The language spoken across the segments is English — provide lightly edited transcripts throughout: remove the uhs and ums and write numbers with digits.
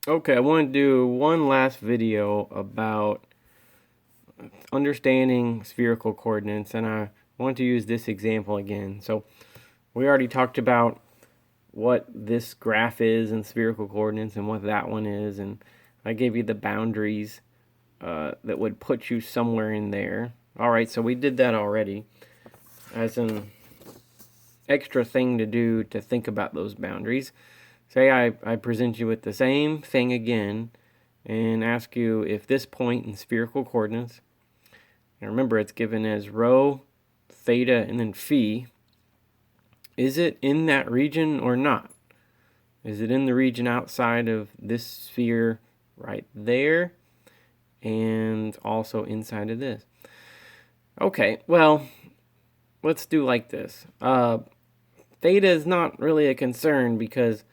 Okay, I want to do one last video about understanding spherical coordinates, and I want to use this example again. So we already talked about what this graph is in spherical coordinates and what that one is, and I gave you the boundaries that would put you somewhere in there. Alright, so we did that already as an extra thing to do to think about those boundaries. Say I present you with the same thing again and ask you if this point in spherical coordinates, and remember it's given as rho, theta, and then phi, is it in that region or not? Is it in the region outside of this sphere right there and also inside of this? Okay, well, let's do like this. Theta is not really a concern because,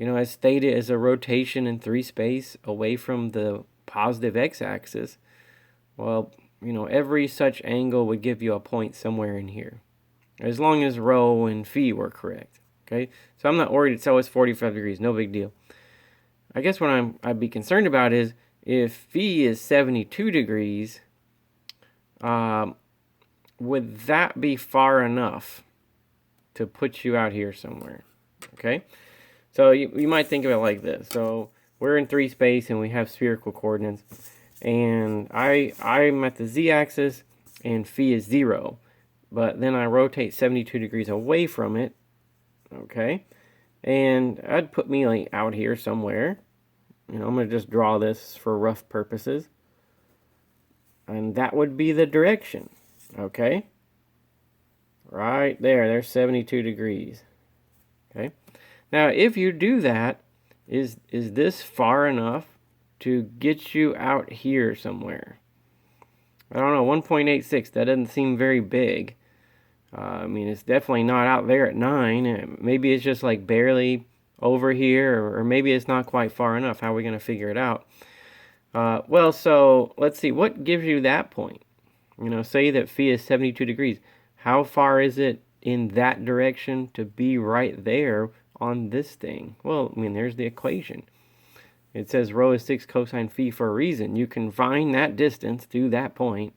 as theta is a rotation in 3 space away from the positive x-axis, well, every such angle would give you a point somewhere in here, as long as rho and phi were correct. Okay, so I'm not worried. It's always 45 degrees, no big deal. I guess what I'd be concerned about is if phi is 72 degrees, would that be far enough to put you out here somewhere? Okay, so you might think of it like this. So we're in 3 space and we have spherical coordinates, and I'm at the z-axis and phi is 0, but then I rotate 72 degrees away from it. Okay, and that'd put me like out here somewhere. I'm going to just draw this for rough purposes, and that would be the direction. Okay, right there's 72 degrees. Okay, now if you do that, is this far enough to get you out here somewhere? I don't know, 1.86, that doesn't seem very big. I mean, it's definitely not out there at 9. Maybe it's just like barely over here, or maybe it's not quite far enough. How are we going to figure it out? Well, so let's see. What gives you that point? Say that phi is 72 degrees. How far is it in that direction to be right there on this thing? Well, I mean, there's the equation. It says rho is 6 cosine phi for a reason. You can find that distance to that point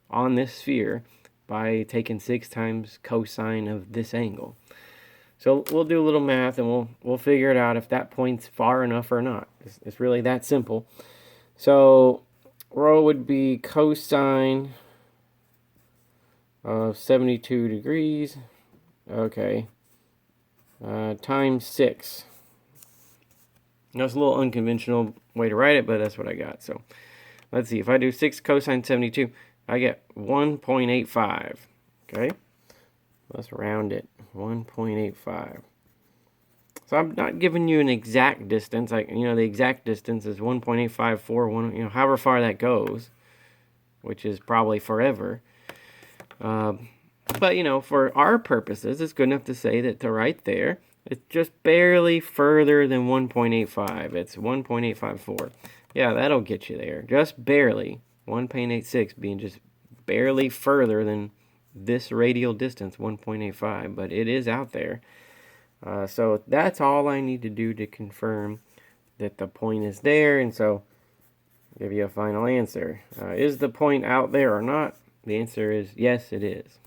on this sphere by taking 6 times cosine of this angle. So we'll do a little math and we'll figure it out if that point's far enough or not. It's really that simple. So rho would be cosine of 72 degrees. Okay. Times 6. That's a little unconventional way to write it, but that's what I got. So let's see. If I do 6 cosine 72, I get 1.85. Okay. Let's round it. 1.85. So I'm not giving you an exact distance. The exact distance is 1.854, however far that goes, which is probably forever. But, for our purposes, it's good enough to say that to right there, it's just barely further than 1.85. It's 1.854. Yeah, that'll get you there. Just barely. 1.86 being just barely further than this radial distance, 1.85. But it is out there. So that's all I need to do to confirm that the point is there. And so give you a final answer. Is the point out there or not? The answer is yes, it is.